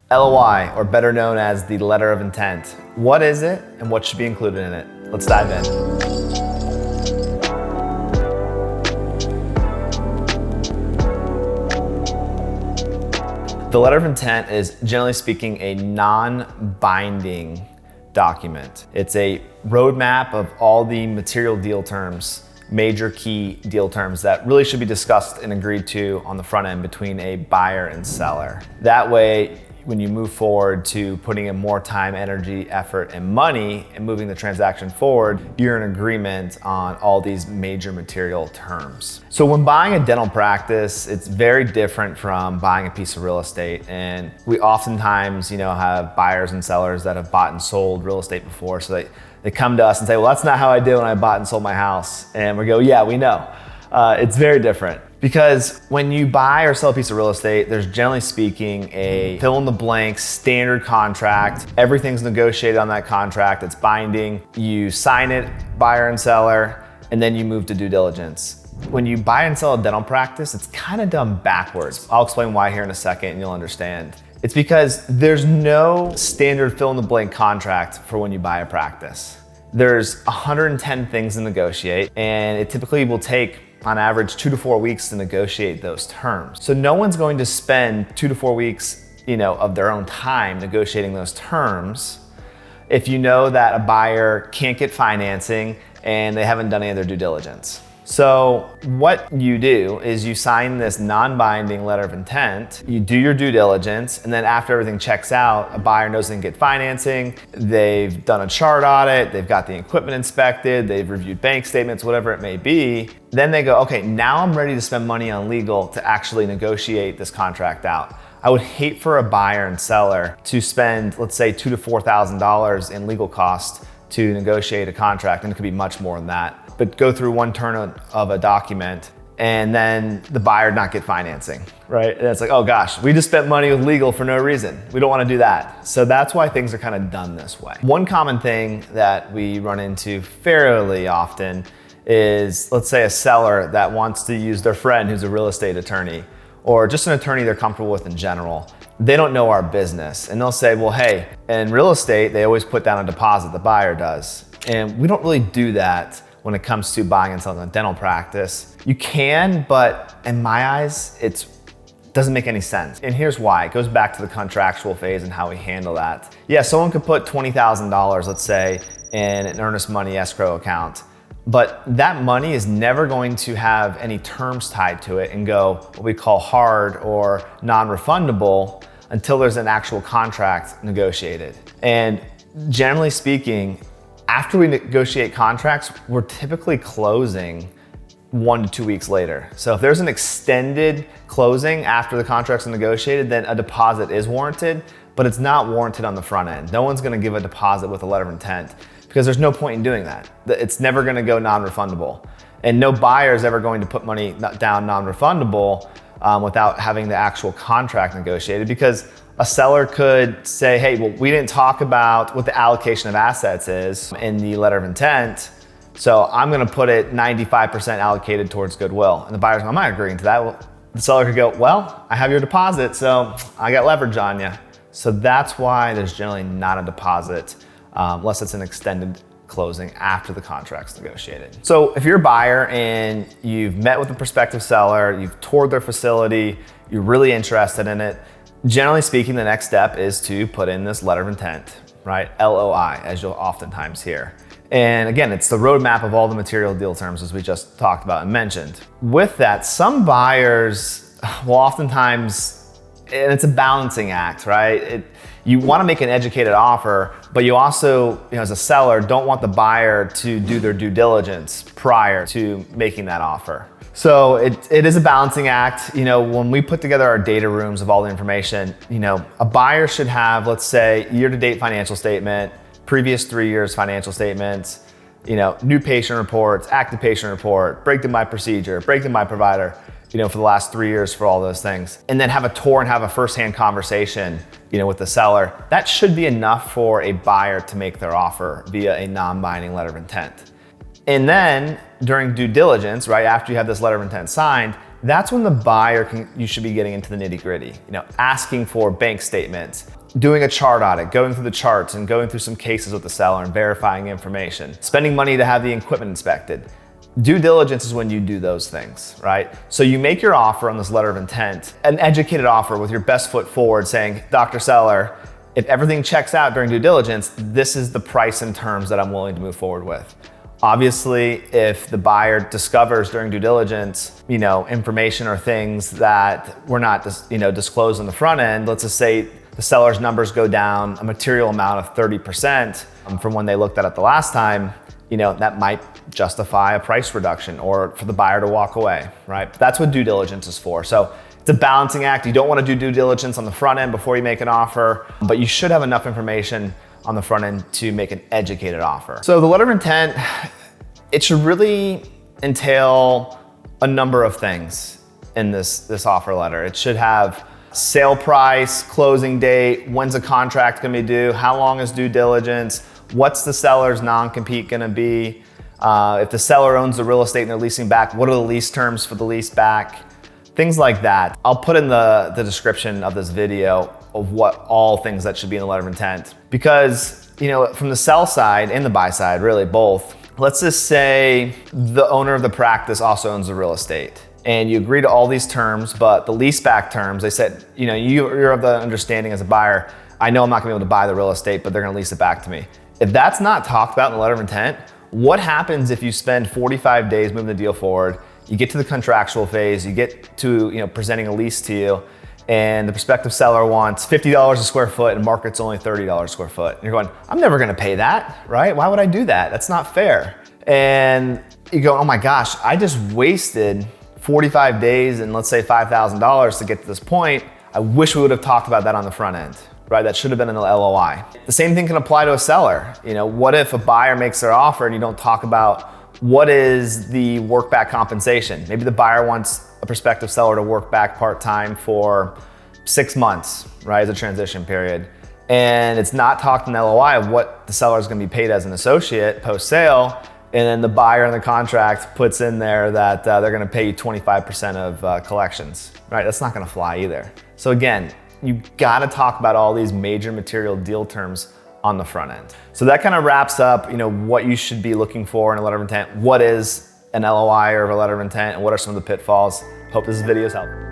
LOI, or better known as the letter of intent. What is it and what should be included in it? Let's dive in. The letter of intent is, generally speaking, a non-binding document. It's a roadmap of all the material deal terms, major key deal terms that really should be discussed and agreed to on the front end between a buyer and seller. That way, when you move forward to putting in more time, energy, effort, and money and moving the transaction forward, you're in agreement on all these major material terms. So when buying a dental practice, it's very different from buying a piece of real estate. And we oftentimes, have buyers and sellers that have bought and sold real estate before. So they come to us and say, well, that's not how I did when I bought and sold my house. And we go, yeah, we know. It's very different. Because when you buy or sell a piece of real estate, there's generally speaking a fill in the blank standard contract. Everything's negotiated on that contract. It's binding. You sign it, buyer and seller, and then you move to due diligence. When you buy and sell a dental practice, it's kind of done backwards. I'll explain why here in a second and you'll understand. It's because there's no standard fill in the blank contract for when you buy a practice. There's 110 things to negotiate, and it typically will take on average 2 to 4 weeks to negotiate those terms. So no one's going to spend 2 to 4 weeks, of their own time negotiating those terms if you know that a buyer can't get financing and they haven't done any of their due diligence. So what you do is you sign this non-binding letter of intent, you do your due diligence, and then after everything checks out, a buyer knows they can get financing, they've done a chart audit, they've got the equipment inspected, they've reviewed bank statements, whatever it may be. Then they go, okay, now I'm ready to spend money on legal to actually negotiate this contract out. I would hate for a buyer and seller to spend, let's say, $2,000 to $4,000 in legal costs to negotiate a contract, and it could be much more than that. But go through one turn of a document and then the buyer not get financing, right? And it's like, oh gosh, we just spent money with legal for no reason. We don't want to do that. So that's why things are kind of done this way. One common thing that we run into fairly often is, let's say, a seller that wants to use their friend who's a real estate attorney, or just an attorney they're comfortable with in general. They don't know our business, and they'll say, well, hey, in real estate, they always put down a deposit, the buyer does. And we don't really do that when it comes to buying and selling a dental practice. You can, but in my eyes, it doesn't make any sense. And here's why. It goes back to the contractual phase and how we handle that. Yeah, someone could put $20,000, let's say, in an earnest money escrow account, but that money is never going to have any terms tied to it and go what we call hard or non-refundable until there's an actual contract negotiated. And generally speaking, after we negotiate contracts, we're typically closing 1 to 2 weeks later. So if there's an extended closing after the contract's negotiated, then a deposit is warranted, but it's not warranted on the front end. No one's gonna give a deposit with a letter of intent because there's no point in doing that. It's never gonna go non-refundable. And no buyer is ever going to put money down non-refundable without having the actual contract negotiated, because a seller could say, hey, well, we didn't talk about what the allocation of assets is in the letter of intent, so I'm gonna put it 95% allocated towards goodwill. And the buyer's like, I'm not agreeing to that. Well, the seller could go, well, I have your deposit, so I got leverage on you. So that's why there's generally not a deposit unless it's an extended closing after the contract's negotiated. So if you're a buyer and you've met with a prospective seller, you've toured their facility, you're really interested in it, generally speaking, the next step is to put in this letter of intent, right? LOI, as you'll oftentimes hear. And again, it's the roadmap of all the material deal terms as we just talked about and mentioned. With that, some buyers will oftentimes, and it's a balancing act, right? You want to make an educated offer, but you also, as a seller, don't want the buyer to do their due diligence prior to making that offer. So it is a balancing act. When we put together our data rooms of all the information, a buyer should have, let's say, year-to-date financial statement, previous 3 years financial statements, new patient reports, active patient report, breakdown by procedure, breakdown by provider, for the last 3 years for all those things. And then have a tour and have a firsthand conversation, with the seller. That should be enough for a buyer to make their offer via a non-binding letter of intent. And then during due diligence, right after you have this letter of intent signed, that's when the buyer you should be getting into the nitty gritty, asking for bank statements, doing a chart audit, going through the charts and going through some cases with the seller and verifying information, spending money to have the equipment inspected. Due diligence is when you do those things, right? So you make your offer on this letter of intent, an educated offer with your best foot forward saying, Dr. Seller, if everything checks out during due diligence, this is the price and terms that I'm willing to move forward with. Obviously, if the buyer discovers during due diligence, information or things that were not disclosed on the front end, let's just say the seller's numbers go down a material amount of 30% from when they looked at it the last time, that might justify a price reduction or for the buyer to walk away, right? That's what due diligence is for. So it's a balancing act. You don't want to do due diligence on the front end before you make an offer, but you should have enough information on the front end to make an educated offer. So the letter of intent, it should really entail a number of things in this offer letter. It should have sale price, closing date, when's a contract gonna be due, how long is due diligence, what's the seller's non-compete gonna be, if the seller owns the real estate and they're leasing back, what are the lease terms for the lease back, things like that. I'll put in the description of this video of what all things that should be in the letter of intent. Because, from the sell side and the buy side, really both, let's just say the owner of the practice also owns the real estate and you agree to all these terms, but the lease back terms, they said, you're of the understanding as a buyer, I know I'm not gonna be able to buy the real estate, but they're gonna lease it back to me. If that's not talked about in the letter of intent, what happens if you spend 45 days moving the deal forward, you get to the contractual phase, you get to presenting a lease to you, and the prospective seller wants $50 a square foot and market's only $30 a square foot. And you're going, I'm never gonna pay that, right? Why would I do that? That's not fair. And you go, oh my gosh, I just wasted 45 days and let's say $5,000 to get to this point. I wish we would have talked about that on the front end, right? That should have been in the LOI. The same thing can apply to a seller. What if a buyer makes their offer and you don't talk about what is the work back compensation? Maybe the buyer wants a prospective seller to work back part-time for 6 months, right, as a transition period. And it's not talked in the LOI of what the seller is gonna be paid as an associate post-sale. And then the buyer in the contract puts in there that they're gonna pay you 25% of collections, right? That's not gonna fly either. So again, you gotta talk about all these major material deal terms on the front end. So that kind of wraps up, what you should be looking for in a letter of intent. What is an LOI or a letter of intent, and what are some of the pitfalls? Hope this video is helpful.